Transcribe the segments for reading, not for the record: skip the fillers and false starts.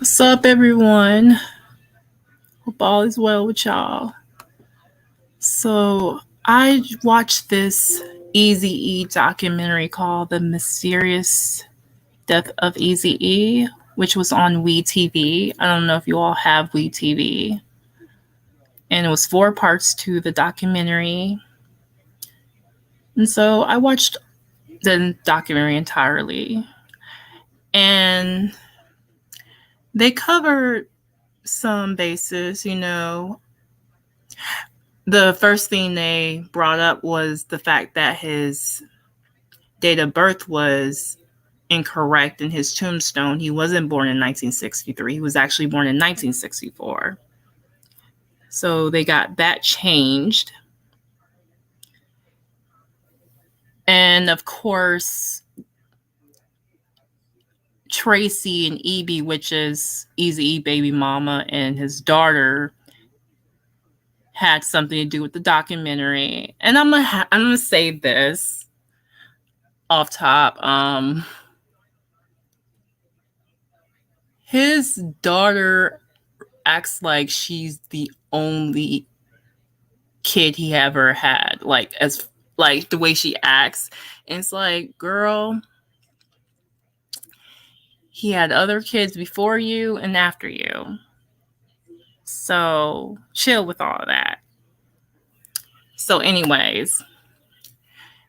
What's up, everyone? Hope all is well with y'all. So, I watched this Eazy documentary called The Mysterious Death of Eazy, which was on WeTV. I don't know if you all have WeTV. And it was 4 parts to the documentary. And so I watched the documentary entirely. And they covered some bases, The first thing they brought up was the fact that his date of birth was incorrect in his tombstone. He wasn't born in 1963. He was actually born in 1964. So they got that changed. And of course, Tracy and Evie, which is Eazy baby mama and his daughter, had something to do with the documentary. And I'm gonna say this off top. His daughter acts like she's the only kid he ever had, like the way she acts. And it's like, girl, he had other kids before you and after you. So chill with all of that. So, anyways,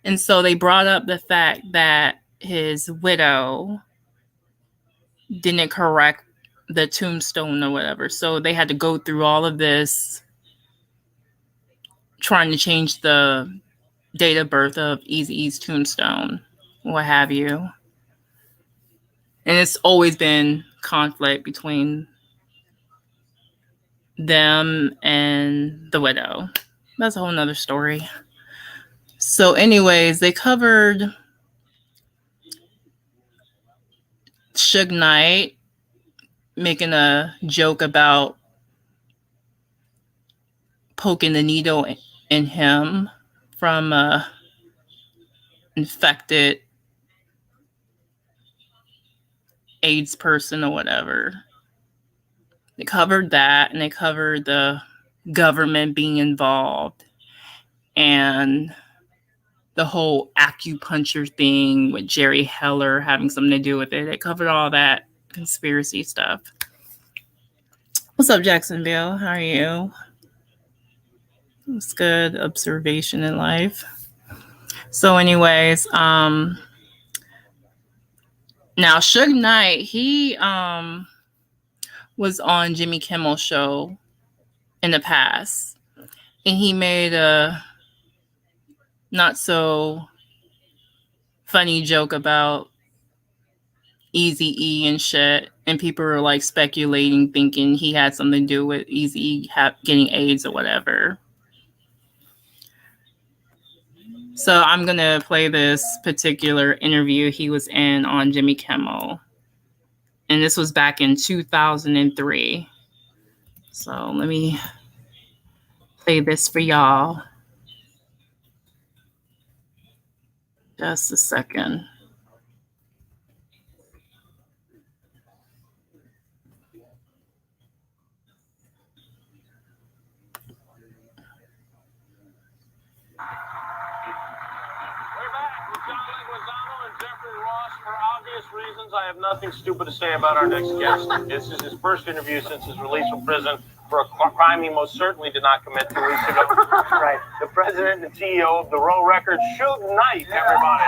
and so they brought up the fact that his widow didn't correct the tombstone or whatever. So they had to go through all of this trying to change the date of birth of Eazy-E's tombstone, what have you. And it's always been conflict between them and the widow. That's a whole nother story. So, anyways, they covered Suge Knight making a joke about poking the needle in him from a infected AIDS person or whatever. They covered that, and they covered the government being involved and the whole acupuncture thing with Jerry Heller having something to do with it. It covered all that conspiracy stuff. What's up, Jacksonville? How are you? It's good observation in life. So, anyways, now Suge Knight, he was on Jimmy Kimmel's show in the past, and he made a not so funny joke about Eazy-E and shit, and people were like speculating, thinking he had something to do with Eazy-E getting AIDS or whatever. So I'm gonna play this particular interview he was in on Jimmy Kimmel, and this was back in 2003. So let me play this for y'all. Just a second. Reasons, I have nothing stupid to say about our next guest. This is his first interview since his release from prison for a crime he most certainly did not commit 2 weeks ago. Right. The president and CEO of the Row Records, Suge Knight, everybody.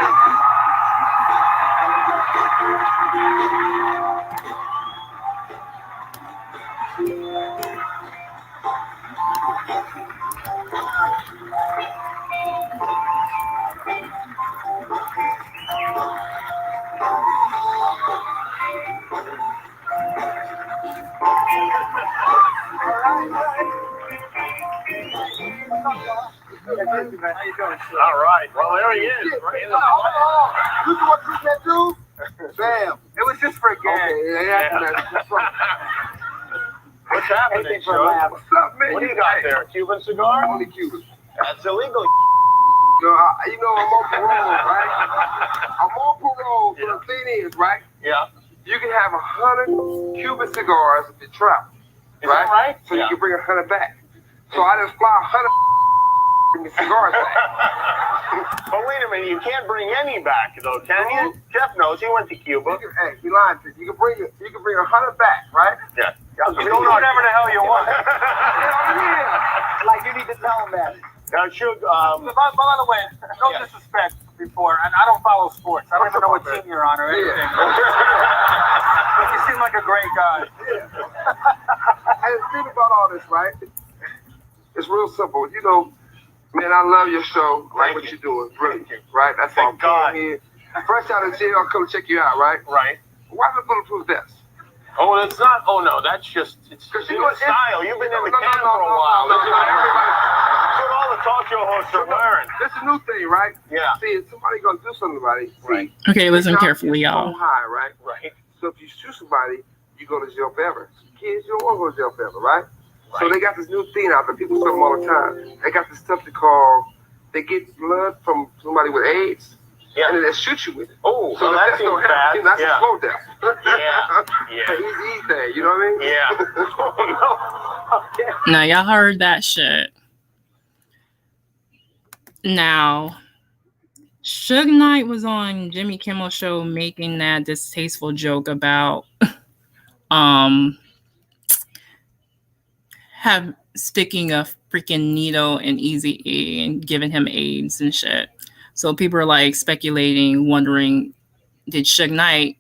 All right. Well, there he is. Right in the You know what you can do? Bam. It was just for a gag. Okay, yeah. What's happening, Suge? What's up, man? What do you got there? A Cuban cigar? Only Cuban. That's illegal. I'm on parole, right? I'm on parole. So the thing is, right? Yeah. you can have 100 Cuban cigars if you travel. Is that right? So you can bring 100 back. So I just fly 100 cigars back. But wait a minute, you can't bring any back though, can you? Jeff knows, he went to Cuba. Hey, he lied to you. You can bring 100 back, right? Yeah. You do whatever the hell you want. Like, you need to tell them that. Now, Shug, by the way, no disrespect before, and I don't follow sports. I don't even know what team you're on or anything. But you seem like a great guy. And think about all this, right? It's real simple. You know, man, I love your show. I like what you're doing. Brilliant, right? That's all. Thank God. Here. Fresh out of jail, I'll come check you out, right? Right. Why the bulletproof vest? Oh, that's not. Oh no, that's just. It's in style. You've been in the camp for a while. That's what all the talk show hosts are wearing. That's a new thing, right? Yeah. See, if somebody gonna do something about it. Right. Okay, listen carefully, y'all. High, right? Right. So if you shoot somebody, you go to jail forever. Kids, you don't want to go to jail forever, right? So they got this new thing out there. People say them all the time. They got this stuff they call. They get blood from somebody with AIDS. Yeah. And then they shoot you with it. Oh, so that seems bad. That's Yeah. a slow death. Yeah. Easy thing, you know what I mean? Yeah. Now, y'all heard that shit. Now, Suge Knight was on Jimmy Kimmel show making that distasteful joke about sticking a freaking needle in Eazy and giving him AIDS and shit. So people are like speculating, wondering, did Suge Knight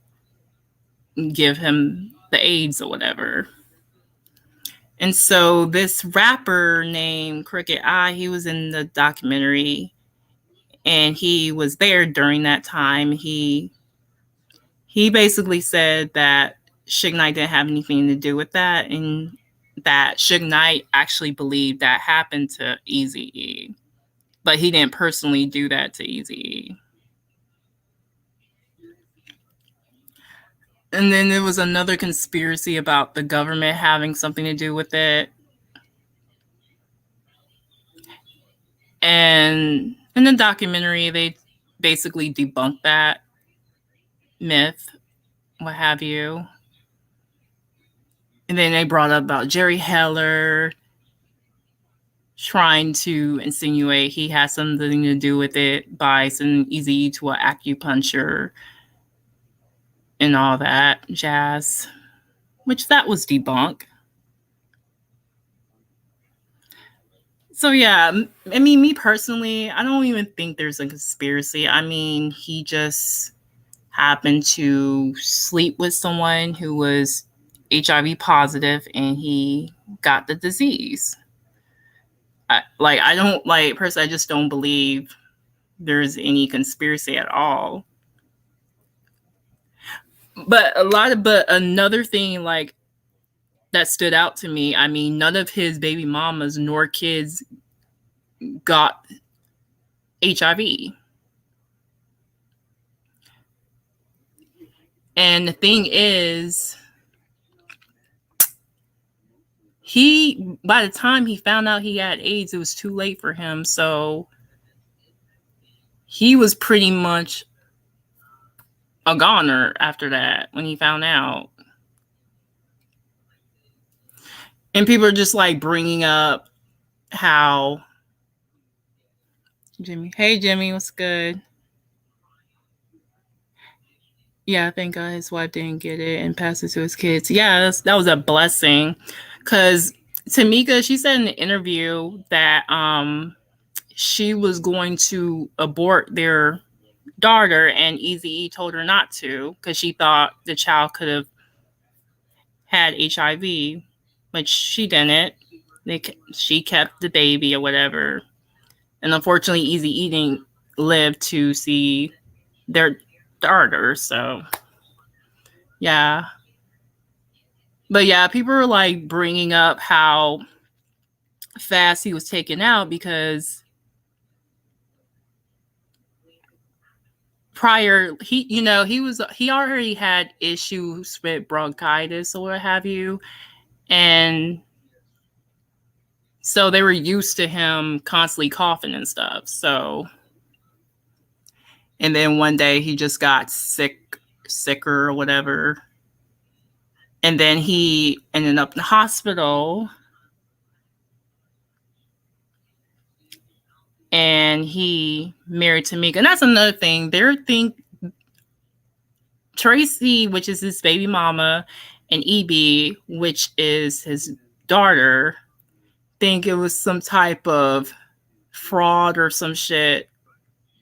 give him the AIDS or whatever? And so this rapper named Crooked Eye, he was in the documentary and he was there during that time. He basically said that Suge Knight didn't have anything to do with that, and that Suge Knight actually believed that happened to Eazy-E, but he didn't personally do that to Eazy-E. And then there was another conspiracy about the government having something to do with it. And in the documentary, they basically debunked that myth, what have you. And then they brought up about Jerry Heller trying to insinuate he has something to do with it by sending Eazy to an acupuncture and all that jazz, which that was debunked. So yeah, I mean, me personally, I don't even think there's a conspiracy. I mean, he just happened to sleep with someone who was HIV positive and he got the disease. I just don't believe there's any conspiracy at all. But another thing like that stood out to me, I mean, none of his baby mamas nor kids got HIV. And the thing is, by the time he found out he had AIDS, it was too late for him. So he was pretty much a goner after that when he found out. And people are just like bringing up how hey Jimmy, what's good? Yeah, thank God his wife didn't get it and passed it to his kids. Yeah, that was a blessing. Because Tamika, she said in the interview that she was going to abort their daughter, and Eazy-E told her not to because she thought the child could have had HIV, which she didn't. She kept the baby or whatever. And unfortunately, Eazy-E didn't live to see their daughter. So, yeah. But yeah, people were like bringing up how fast he was taken out because prior he already had issues with bronchitis or what have you, and so they were used to him constantly coughing and stuff. So, and then one day he just got sicker or whatever, And then he ended up in the hospital. And he married Tamika. And that's another thing. Tracy, which is his baby mama, and EB, which is his daughter, think it was some type of fraud or some shit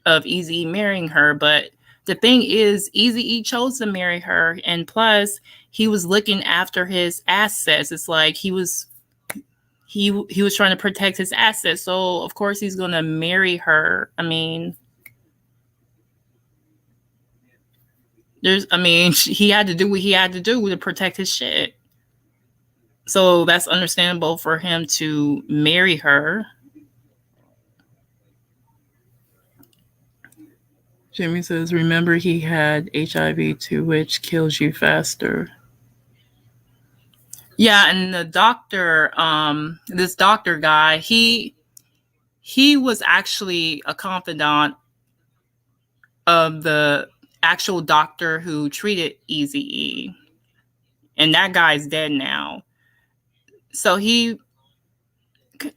of Eazy marrying her. But the thing is, Eazy chose to marry her, and plus he was looking after his assets. It's like he was trying to protect his assets, so of course he's gonna marry her. I mean, he had to do what he had to do to protect his shit. So that's understandable for him to marry her. Jimmy says, remember he had HIV too, which kills you faster. Yeah, and the doctor, this doctor guy, he was actually a confidant of the actual doctor who treated Eazy-E. And that guy's dead now. So he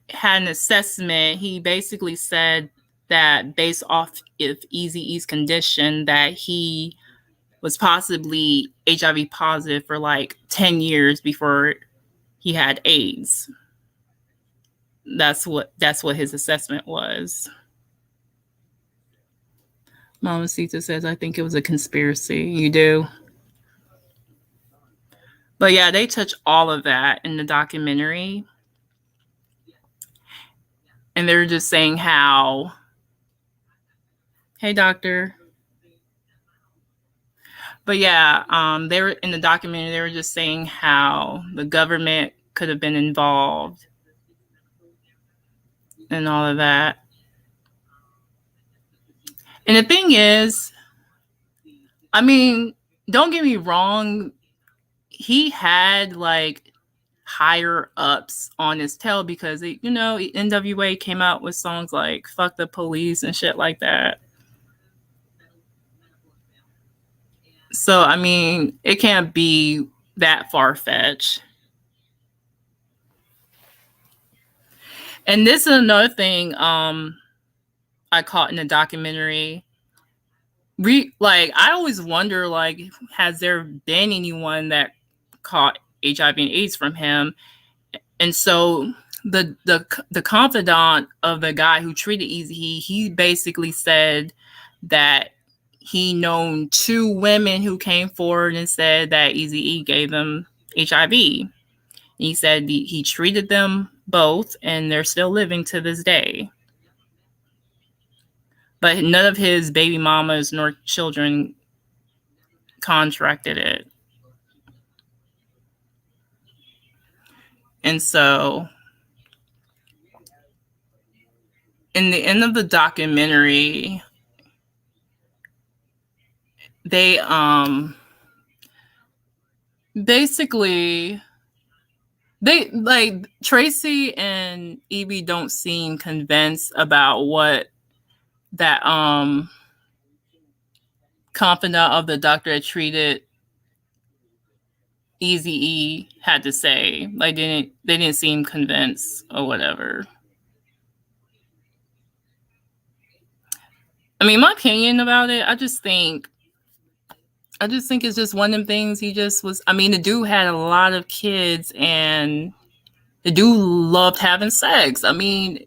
had an assessment. He basically said that based off of Eazy-E's condition, that he was possibly HIV positive for like 10 years before he had AIDS. That's what his assessment was. Mama Sita says, I think it was a conspiracy. You do? But yeah, they touch all of that in the documentary. And they're just saying how, hey, doctor. But yeah, they were in the documentary, they were just saying how the government could have been involved and all of that. And the thing is, I mean, don't get me wrong, he had like higher ups on his tail because, NWA came out with songs like Fuck the Police and shit like that. So, I mean, it can't be that far-fetched. And this is another thing I caught in the documentary. I always wonder, like, has there been anyone that caught HIV and AIDS from him? And so the confidant of the guy who treated Eazy, he basically said that he known 2 women who came forward and said that Eazy-E gave them HIV. He said he treated them both, and they're still living to this day. But none of his baby mamas nor children contracted it. And so, in the end of the documentary, they basically Tracy and Evie don't seem convinced about what that confidant of the doctor that treated Eazy-E had to say. Like, they didn't seem convinced or whatever. I mean, my opinion about it, I just think it's just one of them things. He just was, I mean, the dude had a lot of kids and the dude loved having sex. I mean,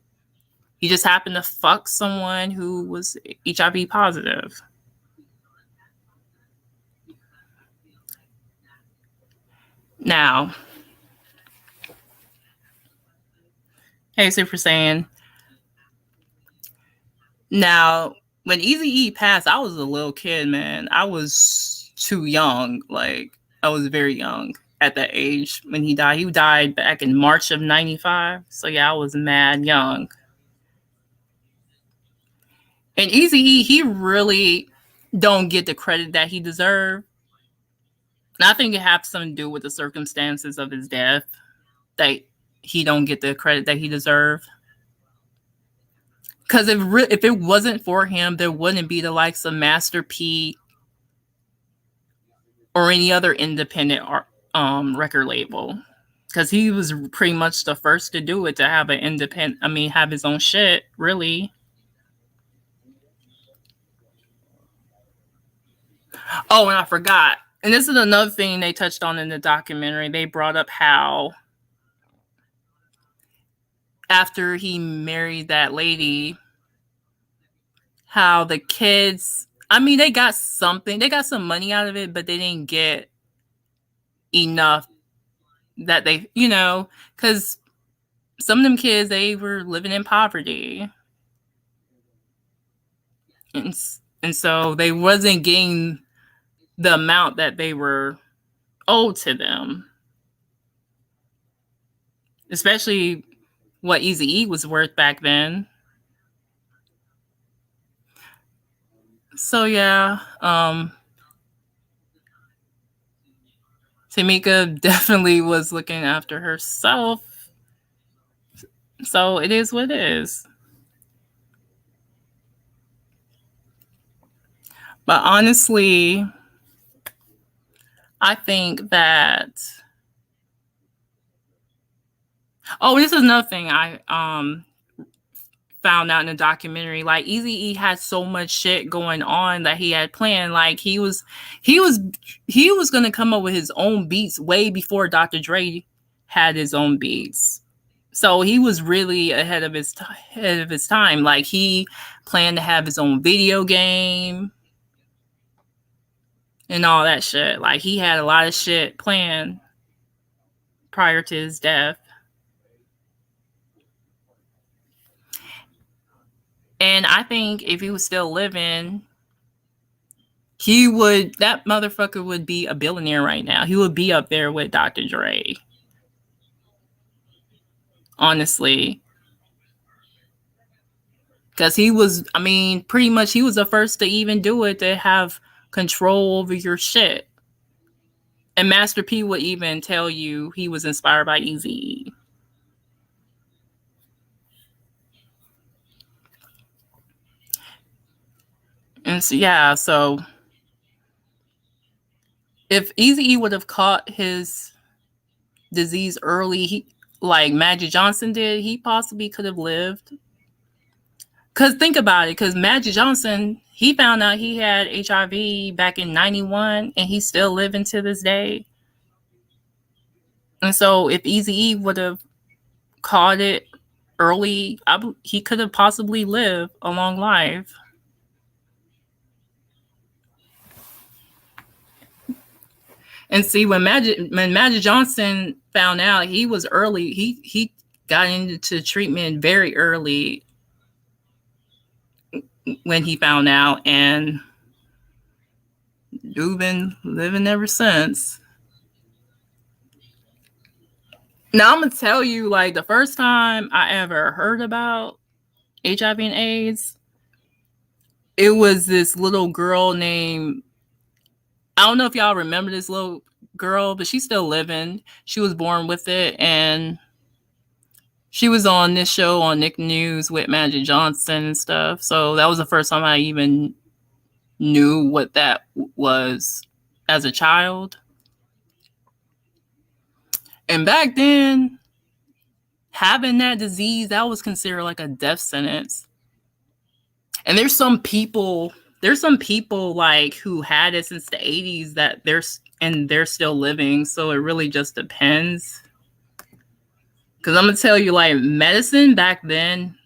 he just happened to fuck someone who was HIV positive. Now, hey, Super Saiyan. Now, when Eazy-E passed, I was a little kid, man. I was too young. Like, I was very young at that age when he died. He died back in March of 95. So yeah, I was mad young. And Eazy-E, he really don't get the credit that he deserved. And I think it has something to do with the circumstances of his death, that he don't get the credit that he deserved. Because if it wasn't for him, there wouldn't be the likes of Master P or any other independent record label. Because he was pretty much the first to do it, to have an have his own shit, really. Oh, and I forgot. And this is another thing they touched on in the documentary. They brought up how after he married that lady, how the kids, they got something. They got some money out of it, but they didn't get enough that they, because some of them kids, they were living in poverty. And so they wasn't getting the amount that they were owed to them. Especially what Eazy-E was worth back then. So yeah, Tamika definitely was looking after herself. So it is what it is. But honestly, I think that... Oh, this is another thing I found out in the documentary. Like, Eazy-E had so much shit going on that he had planned. Like, he was gonna come up with his own beats way before Dr. Dre had his own beats. So he was really ahead of his time. Like, he planned to have his own video game and all that shit. Like, he had a lot of shit planned prior to his death. And I think if he was still living, that motherfucker would be a billionaire right now. He would be up there with Dr. Dre. Honestly. Because he was, pretty much he was the first to even do it, to have control over your shit. And Master P would even tell you he was inspired by Eazy-E. And so, yeah, so if Eazy-E would have caught his disease early, like Magic Johnson did, he possibly could have lived. Because think about it, because Magic Johnson, he found out he had HIV back in 91, and he's still living to this day. And so if Eazy-E would have caught it early, he could have possibly lived a long life. And see, when Magic Johnson found out, he was early. He got into treatment very early when he found out, and you've been living ever since. Now I'm gonna tell you, like, the first time I ever heard about HIV and AIDS, it was this little girl named, I don't know if y'all remember this little girl, but she's still living. She was born with it, and she was on this show on Nick News with Magic Johnson and stuff. So that was the first time I even knew what that was as a child. And back then, having that disease, that was considered like a death sentence. And there's some people like who had it since the 80s that they're still living. So it really just depends. Because I'm gonna tell you, like, medicine back then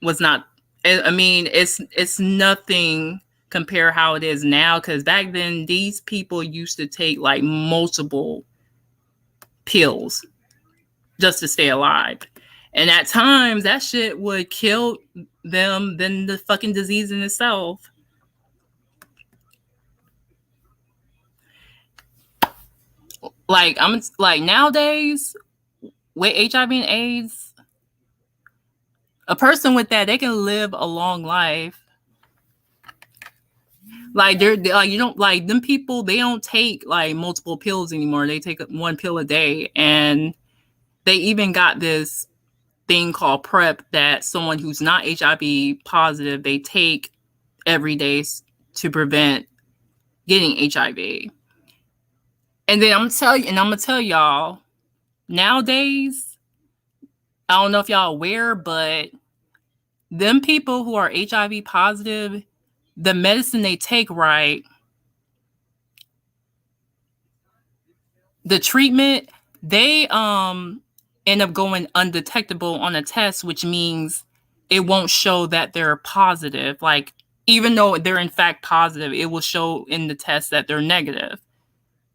was not, it's nothing compare how it is now. Because back then, these people used to take like multiple pills just to stay alive. And at times, that shit would kill them than the fucking disease in itself. Like, nowadays, with HIV and AIDS, a person with that, they can live a long life. Like, they're like, you don't, like, them people, they don't take like multiple pills anymore. They take one pill a day. And they even got this thing called PrEP that someone who's not HIV positive, they take every day to prevent getting HIV. And then I'm gonna tell y'all, nowadays, I don't know if y'all aware, but them people who are HIV positive, the medicine they take, right, the treatment, they end up going undetectable on a test, which means it won't show that they're positive. Like, even though they're in fact positive, it will show in the test that they're negative.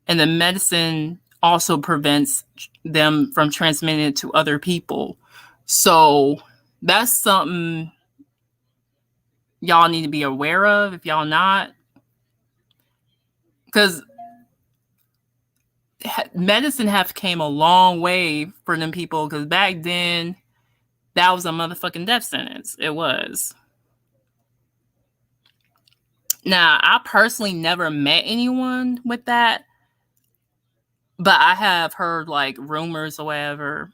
And the medicine also prevents them from transmitting it to other people. So that's something y'all need to be aware of if y'all not. Because medicine have came a long way for them people, because back then that was a motherfucking death sentence. It was. Now, I personally never met anyone with that, but I have heard like rumors or whatever,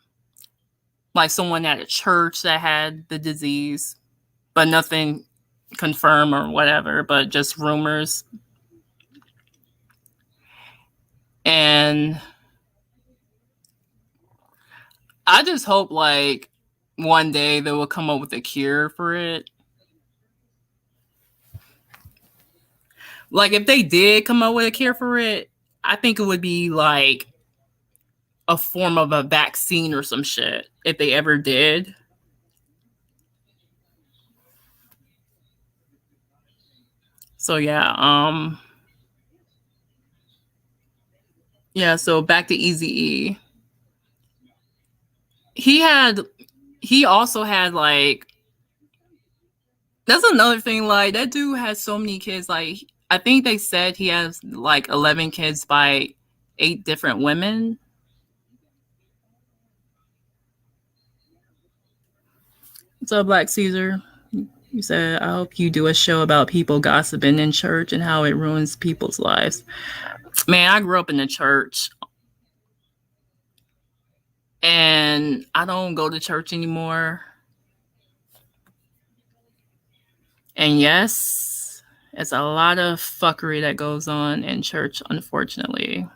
like someone at a church that had the disease, but nothing confirmed or whatever, but just rumors. And I just hope like one day they will come up with a cure for it. Like, if they did come up with a cure for it, I think it would be like a form of a vaccine or some shit, if they ever did. So yeah, so back to Eazy-E. He also had like, that's another thing, like that dude has so many kids. Like, I think they said he has like 11 kids by 8 different women. What's up, Black Caesar? You said, I hope you do a show about people gossiping in church and how it ruins people's lives. Man, I grew up in the church, and I don't go to church anymore. And yes, it's a lot of fuckery that goes on in church, unfortunately.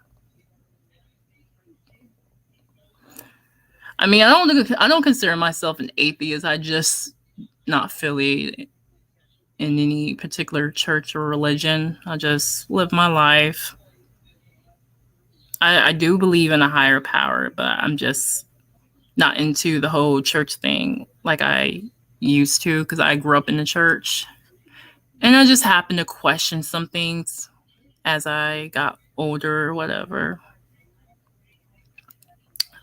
I mean, I don't consider myself an atheist. I just not affiliated in any particular church or religion. I just live my life. I do believe in a higher power, but I'm just not into the whole church thing like I used to, because I grew up in the church. And I just happened to question some things as I got older or whatever.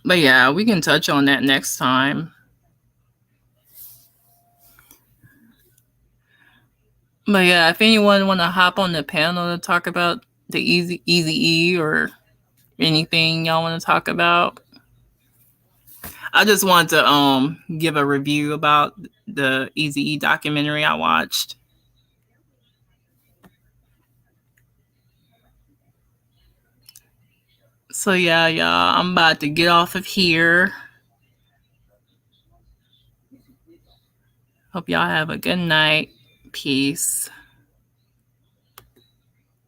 But yeah, we can touch on that next time. But yeah, if anyone want to hop on the panel to talk about the Eazy-E or anything y'all want to talk about, I just wanted to give a review about the Eazy-E documentary I watched. So yeah, y'all, I'm about to get off of here. Hope y'all have a good night. Peace.